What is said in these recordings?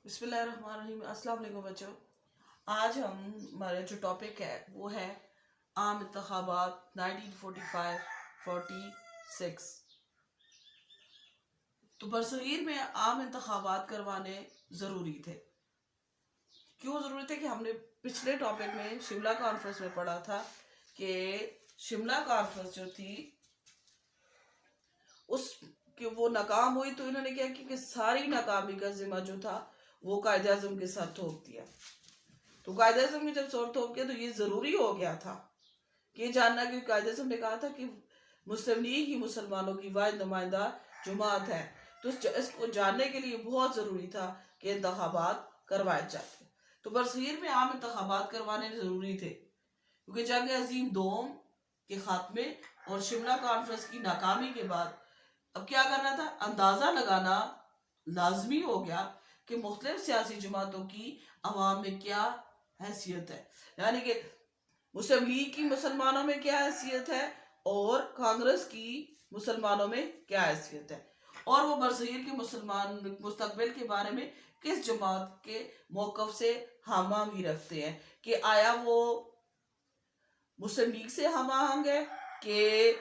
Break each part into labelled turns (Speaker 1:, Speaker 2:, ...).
Speaker 1: بسم اللہ الرحمن الرحیم۔ السلام علیکم بچوں۔ آج ہمارا جو ٹاپک ہے وہ ہے عام انتخابات 1945-46۔ تو برصغیر میں عام انتخابات کروانے ضروری تھے۔ کیوں ضروری تھے کہ ہم نے پچھلے ٹاپک میں شملہ کانفرنس میں پڑھا تھا کہ شملہ کانفرنس جو تھی اس کہ وہ ناکام ہوئی، تو انہوں نے کیا کہ ساری ناکامی کا ذمہ جو تھا وہ قائد اعظم کے ساتھ تھوپ دیا۔ تو قائد اعظم نے جب سر تھوپ دیا تو یہ ضروری ہو گیا تھا کہ یہ جاننا کہ قائد اعظم نے کہا تھا کہ مسلم لیگ ہی مسلمانوں کی واحد نمائندہ جماعت ہے، تو اس کو جاننے کے لیے بہت ضروری تھا کہ انتخابات کروائے جاتے۔ تو برصغیر میں عام انتخابات کروانے ضروری تھے کیونکہ جنگ عظیم دوم کے خاتمے اور شملہ کانفرنس کی ناکامی کے بعد اب کیا کرنا تھا، اندازہ لگانا لازمی ہو گیا کہ مختلف سیاسی جماعتوں کی عوام میں کیا حیثیت ہے، یعنی کہ مسلم لیگ کی مسلمانوں میں کیا حیثیت ہے اور کانگریس کی مسلمانوں میں کیا حیثیت ہے، اور وہ برصغیر کے مسلمان مستقبل کے بارے میں کس جماعت کے موقف سے ہم آہنگی رکھتے ہیں، کہ آیا وہ مسلم لیگ سے ہم آہنگ ہے کہ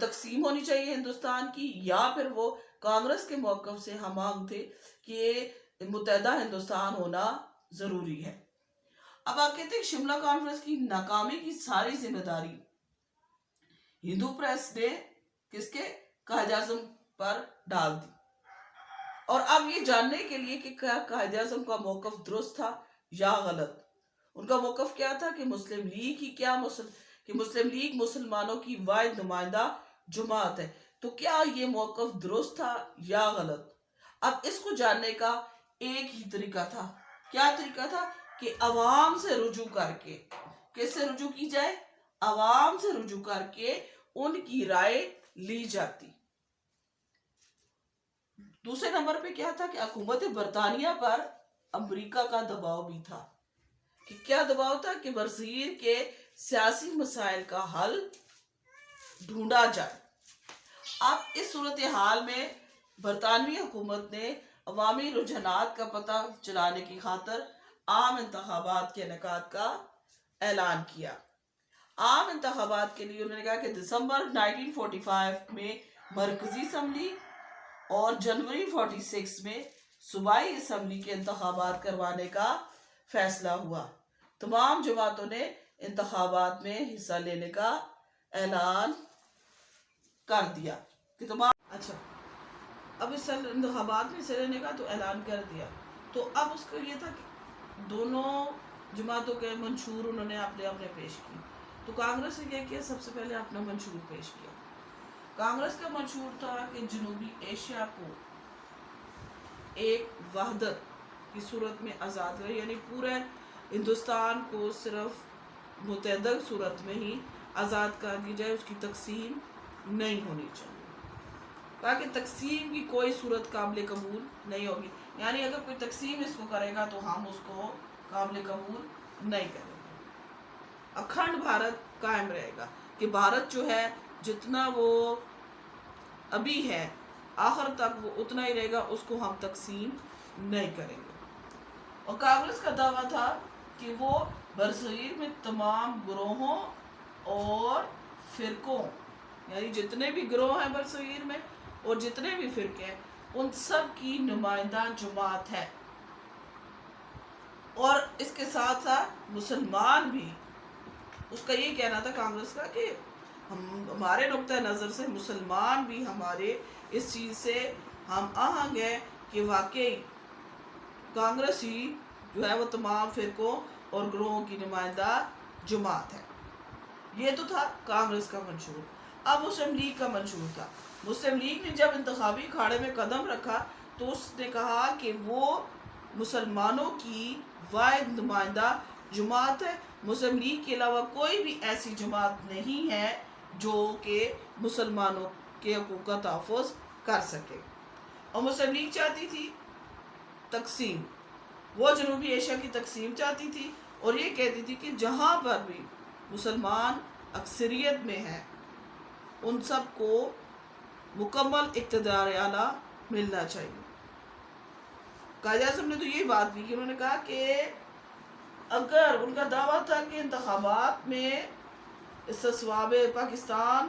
Speaker 1: تقسیم ہونی چاہیے ہندوستان کی، یا پھر وہ کانگریس کے موقف سے ہم آہنگ تھے کہ متحدہ ہندوستان ہونا ضروری ہے۔ اب آپ کہتے ہیں کہ شملہ کانفرنس کی ناکامی کی ساری ذمہ داری ہندو پریس نے کس کے قائد اعظم پر ڈال دی، اور اب یہ جاننے کے لیے کہ کیا قائد اعظم کا موقف درست تھا یا غلط، ان کا موقف کیا تھا کہ مسلم لیگ ہی کہ مسلم لیگ مسلمانوں کی واحد نمائندہ جماعت ہے، تو کیا یہ موقف درست تھا یا غلط۔ اب اس کو جاننے کا ایک ہی طریقہ تھا، کیا طریقہ تھا کہ عوام سے رجوع کر کے، کس سے رجوع کی جائے، عوام سے رجوع کر کے ان کی رائے لی جاتی۔ دوسرے نمبر پہ کیا تھا کہ حکومت برطانیہ پر امریکہ کا دباؤ بھی تھا، کہ کیا دباؤ تھا کہ برصغیر کے سیاسی مسائل کا حل ڈھونڈا جائے۔ اب اس صورتحال میں برطانوی حکومت نے عوامی رجحانات کا پتہ چلانے کی خاطر عام انتخابات کے انعقاد کا اعلان کیا۔ عام انتخابات کے لیے انہوں نے کہا کہ دسمبر 1945 میں مرکزی اسمبلی اور جنوری 46 میں صوبائی اسمبلی کے انتخابات کروانے کا فیصلہ ہوا۔ تمام جماعتوں نے انتخابات میں حصہ لینے کا اعلان کر دیا کہ اب اس انتخابات میں حصہ لینے کا تو اعلان کر دیا، تو اب اس کو یہ تھا کہ دونوں جماعتوں کے منشور انہوں نے اپنے اپنے پیش کی۔ تو کانگریس نے کیا کیا، سب سے پہلے اپنا منشور پیش کیا۔ کانگریس کا منشور تھا کہ جنوبی ایشیا کو ایک وحدت کی صورت میں آزاد کرے، یعنی پورے ہندوستان کو صرف متحدہ صورت میں ہی آزاد کر دی جائے، اس کی تقسیم نہیں ہونی چاہیے، تاکہ تقسیم کی کوئی صورت قابل قبول نہیں ہوگی، یعنی اگر کوئی تقسیم اس کو کرے گا تو ہم اس کو قابل قبول نہیں کریں گے۔ اکھنڈ بھارت قائم رہے گا، کہ بھارت جو ہے جتنا وہ ابھی ہے آخر تک وہ اتنا ہی رہے گا، اس کو ہم تقسیم نہیں کریں گے۔ اور کانگریس کا دعویٰ تھا کہ وہ برصغیر میں تمام گروہوں اور فرقوں، یعنی جتنے بھی گروہ ہیں برصغیر میں اور جتنے بھی فرقے ہیں، ان سب کی نمائندہ جماعت ہے، اور اس کے ساتھ ساتھ مسلمان بھی۔ اس کا یہ کہنا تھا کانگریس کا کہ ہمارے نقطہ نظر سے مسلمان بھی ہمارے اس چیز سے ہم آہنگ ہیں کہ واقعی کانگریس ہی جو ہے وہ تمام فرقوں اور گروہوں کی نمائندہ جماعت ہے۔ یہ تو تھا کانگریس کا منشور۔ اب مسلم لیگ کا منشور تھا۔ مسلم لیگ نے جب انتخابی اکھاڑے میں قدم رکھا تو اس نے کہا کہ وہ مسلمانوں کی واحد نمائندہ جماعت ہے، مسلم لیگ کے علاوہ کوئی بھی ایسی جماعت نہیں ہے جو کہ مسلمانوں کے حقوق کا تحفظ کر سکے۔ اور مسلم لیگ چاہتی تھی تقسیم، وہ جنوبی ایشیا کی تقسیم چاہتی تھی، اور یہ کہتی تھی کہ جہاں پر بھی مسلمان اکثریت میں ہیں ان سب کو مکمل اقتدار اعلیٰ ملنا چاہیے۔ قائد اعظم نے تو یہی بات کی کہ انہوں نے کہا کہ اگر ان کا دعویٰ تھا کہ انتخابات میں استصواب پاکستان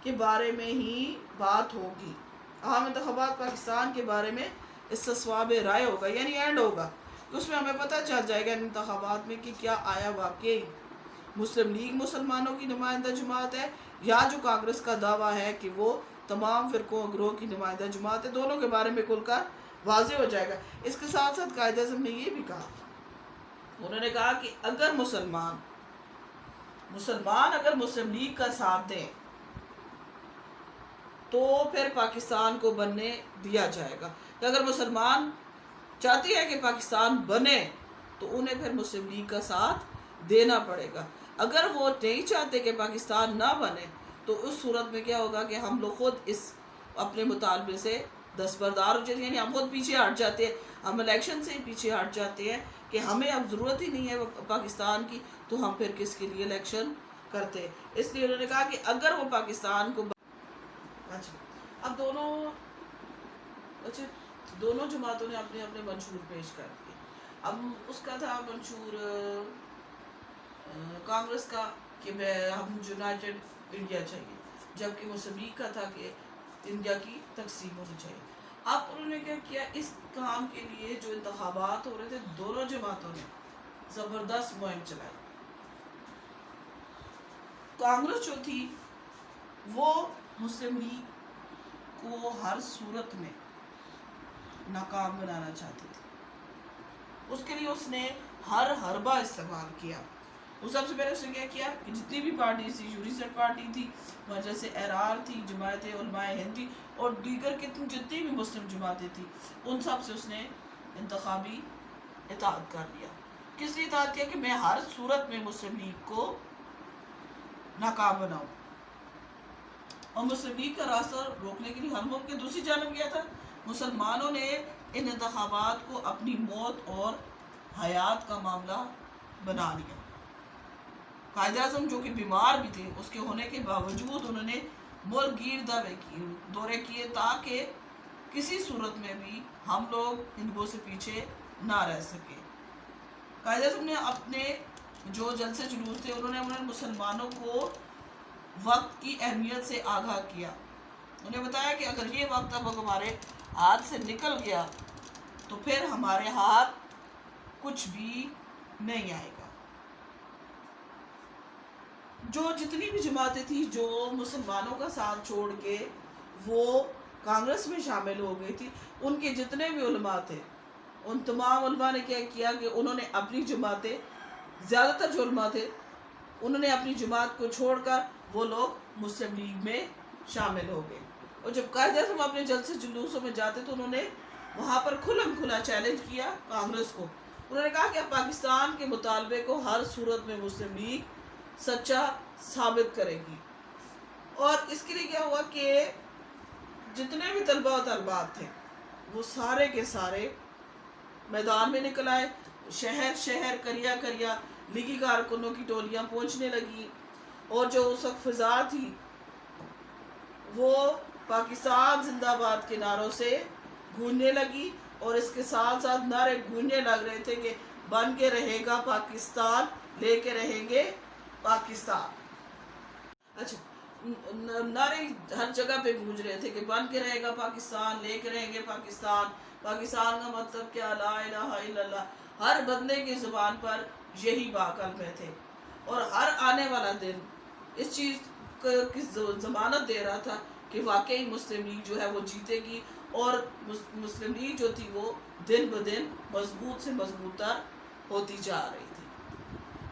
Speaker 1: کے بارے میں ہی بات ہوگی، عام انتخابات پاکستان کے بارے میں استصواب رائے ہوگا، یعنی اینڈ ہوگا، کہ اس میں ہمیں پتہ چل جائے گا انتخابات میں کہ کیا آیا واقعی مسلم لیگ مسلمانوں کی نمائندہ جماعت ہے یا جو کانگریس کا دعویٰ ہے کہ وہ تمام فرقوں گروہ کی نمائندہ جماعت ہے، دونوں کے بارے میں کھل کر واضح ہو جائے گا۔ اس کے ساتھ ساتھ قائد اعظم نے یہ بھی کہا، انہوں نے کہا کہ اگر مسلمان اگر مسلم لیگ کا ساتھ دیں تو پھر پاکستان کو بننے دیا جائے گا، کہ اگر مسلمان چاہتی ہے کہ پاکستان بنے تو انہیں پھر مسلم لیگ کا ساتھ دینا پڑے گا۔ اگر وہ نہیں چاہتے کہ پاکستان نہ بنے تو اس صورت میں کیا ہوگا کہ ہم لوگ خود اس اپنے مطالبے سے دستبردار ہو جاتے ہیں، یعنی ہم خود پیچھے ہٹ جاتے ہیں، ہم الیکشن سے ہی پیچھے ہٹ جاتے ہیں کہ ہمیں اب ضرورت ہی نہیں ہے پاکستان کی، تو ہم پھر کس کے لیے الیکشن کرتے ہیں۔ اس لیے انہوں نے کہا کہ اگر وہ پاکستان کو اب دونوں جماعتوں نے اپنے اپنے منشور پیش کر دیے۔ اب اس کا تھا منشور کانگریس کا کہ ہم یونائٹڈ انڈیا چاہیے، جبکہ مسلم لیگ کا تھا کہ انڈیا کی تقسیم ہونی چاہیے۔ اب انہوں نے کیا کیا، اس کام کے لیے جو انتخابات ہو رہے تھے دونوں جماعتوں نے زبردست مہم چلائی۔ کانگریس جو تھی وہ مسلم لیگ کو ہر صورت میں ناکام بنانا چاہتی تھی، اس کے لیے اس نے ہر حربہ استعمال کیا۔ وہ سب سے پہلے اس نے کیا کہ جتنی بھی پارٹی تھی، یونیسٹ پارٹی تھی، مجلس احرار تھی، جماعت علماء ہند تھی، اور دیگر جتنی بھی مسلم جماعتیں تھیں، ان سب سے اس نے انتخابی اتحاد کر لیا۔ کس لیے اتحاد کیا؟ کہ میں ہر صورت میں مسلم لیگ کو ناکام بناؤں، اور مسلم لیگ کا راستہ روکنے کے لیے ہر ملک کے دوسری جانب کیا تھا، مسلمانوں نے ان انتخابات کو اپنی موت اور حیات کا معاملہ بنا لیا۔ قائد اعظم جو کہ بیمار بھی تھے، اس کے ہونے کے باوجود انہوں نے ملک گیر دورے کیے تاکہ کسی صورت میں بھی ہم لوگ ہندوؤں سے پیچھے نہ رہ سکے۔ قائد اعظم نے اپنے جو جلسے جلوس تھے انہوں نے مسلمانوں کو وقت کی اہمیت سے آگاہ کیا، انہیں بتایا کہ اگر یہ وقت اب ہمارے ہاتھ سے نکل گیا تو پھر ہمارے ہاتھ کچھ بھی نہیں آئے گا۔ جو جتنی بھی جماعتیں تھیں جو مسلمانوں کا ساتھ چھوڑ کے وہ کانگریس میں شامل ہو گئی تھی، ان کے جتنے بھی علماء تھے، ان تمام علماء نے کیا کیا کہ انہوں نے اپنی جماعتیں، زیادہ تر جو علماء تھے انہوں نے اپنی جماعت کو چھوڑ کر وہ لوگ مسلم لیگ میں شامل ہو گئے۔ اور جب قائد اعظم اپنے جلسے جلوسوں میں جاتے تو انہوں نے وہاں پر کھلم کھلا چیلنج کیا کانگریس کو۔ انہوں نے کہا کہ اب پاکستان کے مطالبے کو ہر صورت میں مسلم لیگ سچا ثابت کرے گی۔ اور اس کے لیے کیا ہوا کہ جتنے بھی طلبہ و طالبات تھے وہ سارے کے سارے میدان میں نکل آئے، شہر شہر کریا کریا لیگی کارکنوں کی ٹولیاں پہنچنے لگی، اور جو اس وقت فضا تھی وہ پاکستان زندہ باد کے نعروں سے گونجنے لگی، اور اس کے ساتھ ساتھ نعرے گونجنے لگ رہے تھے کہ بن کے رہے گا پاکستان، لے کے رہیں گے پاکستان۔ نعرے ہر جگہ پہ گونج رہے تھے کہ بن کے رہے گا پاکستان، لے کے رہیں گے پاکستان، پاکستان کا مطلب کیا، لا الہ الا اللہ۔ ہر بندے کی زبان پر یہی کلمے تھے، اور ہر آنے والا دن اس چیز کی ضمانت دے رہا تھا کہ واقعی مسلم لیگ جو ہے وہ جیتے گی، اور مسلم لیگ جو تھی وہ دن بدن مضبوط سے مضبوط تر ہوتی جا رہی تھی۔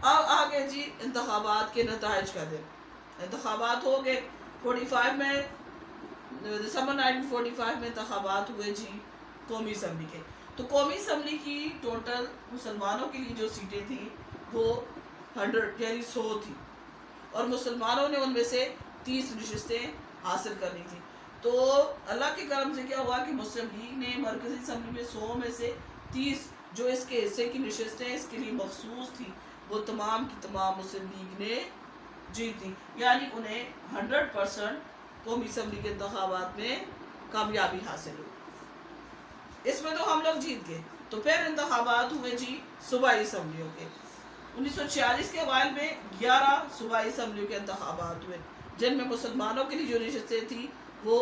Speaker 1: اب آگے جی انتخابات کے نتائج کا دن۔ انتخابات ہو گئے 45 میں، دسمبر 1945 میں انتخابات ہوئے جی قومی اسمبلی کے۔ تو قومی اسمبلی کی ٹوٹل مسلمانوں کے لیے جو سیٹیں تھیں وہ 100 یعنی 100 تھی، اور مسلمانوں نے ان میں سے 30 نشستیں حاصل کرنی تھی۔ تو اللہ کے کرم سے کیا ہوا کہ مسلم لیگ نے مرکزی اسمبلی میں 100 میں سے 30 جو اس کے حصے کی نشستیں اس کے لیے مخصوص تھی وہ تمام کی تمام مسلم لیگ نے جیتی، یعنی انہیں 100% قومی اسمبلی کے انتخابات میں کامیابی حاصل ہوئی۔ اس میں تو ہم لوگ جیت گئے، تو پھر انتخابات ہوئے جی صوبائی اسمبلیوں کے 1946 کے اوائل میں 11 صوبائی اسمبلیوں کے انتخابات ہوئے، جن میں مسلمانوں کے لیے جو نشستیں تھیں وہ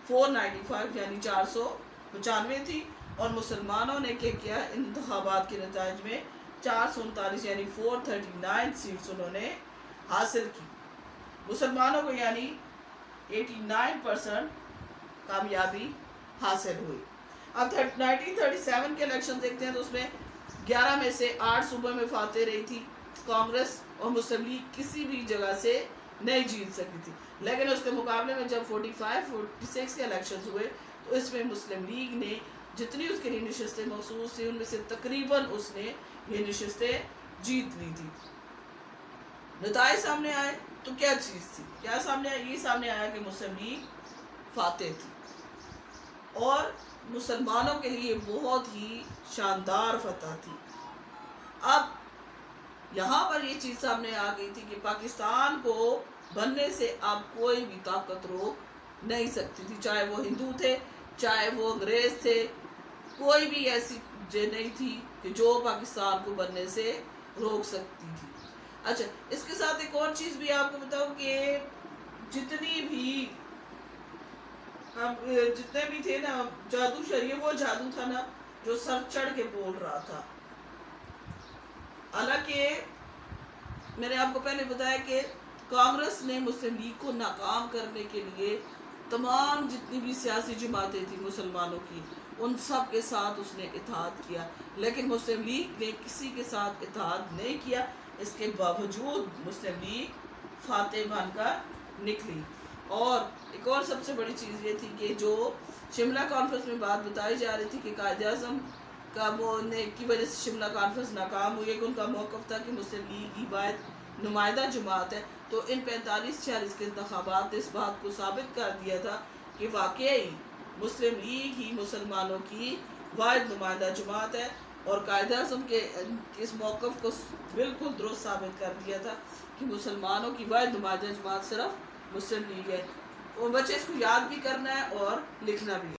Speaker 1: 495 یعنی 495 تھی، اور مسلمانوں نے کیا انتخابات کے نتائج میں 439 یعنی 439 سیٹس انہوں نے حاصل کی۔ مسلمانوں کو یعنی 89% کامیابی حاصل ہوئی۔ اب 1937 کے الیکشن دیکھتے ہیں تو اس میں 11 میں سے 8 صوبوں میں فاتح رہی تھی کانگریس، اور مسلم لیگ کسی بھی جگہ سے نہیں جیت سکی تھی، لیکن اس کے مقابلے میں جب 45-46 کے الیکشنز ہوئے تو اس میں مسلم لیگ نے جتنی اس کے لیے نشستیں مخصوص تھیں ان میں سے تقریباً اس نے یہ نشستیں جیت لی تھی۔ نتائج سامنے آئے تو کیا چیز تھی، کیا سامنے آیا؟ یہ سامنے آیا کہ مسلم لیگ فاتح تھی، اور مسلمانوں کے لیے بہت ہی شاندار فتح تھی۔ اب یہاں پر یہ چیز سامنے آ گئی تھی کہ پاکستان کو بننے سے اب کوئی بھی طاقت روک نہیں سکتی تھی، چاہے وہ ہندو تھے، چاہے وہ انگریز تھے، کوئی بھی ایسی چیز نہیں تھی کہ جو پاکستان کو بننے سے روک سکتی تھی۔ اچھا، اس کے ساتھ ایک اور چیز بھی آپ کو بتاؤں کہ جتنے بھی تھے نا جادو شریف، وہ جادو تھا نا جو سر چڑھ کے بول رہا تھا۔ حالانکہ میں نے آپ کو پہلے بتایا کہ کانگریس نے مسلم لیگ کو ناکام کرنے کے لیے تمام جتنی بھی سیاسی جماعتیں تھیں مسلمانوں کی، ان سب کے ساتھ اس نے اتحاد کیا، لیکن مسلم لیگ نے کسی کے ساتھ اتحاد نہیں کیا۔ اس کے باوجود مسلم لیگ فاتح بن کر نکلی۔ اور ایک اور سب سے بڑی چیز یہ تھی کہ جو شملہ کانفرنس میں بات بتائی جا رہی تھی کہ قائد اعظم کا کی وجہ سے شملہ کانفرنس ناکام ہوئی ہے، کہ ان کا موقف تھا کہ مسلم لیگ ہی واحد نمائندہ جماعت ہے، تو ان 45-46 کے انتخابات نے اس بات کو ثابت کر دیا تھا کہ واقعی مسلم لیگ ہی مسلمانوں کی واحد نمائندہ جماعت ہے، اور قائد اعظم کے اس موقف کو بالکل درست ثابت کر دیا تھا کہ مسلمانوں کی واحد نمائندہ جماعت صرف مسلم لیگ ہے۔ اور بچے اس کو یاد بھی کرنا ہے اور لکھنا بھی ہے۔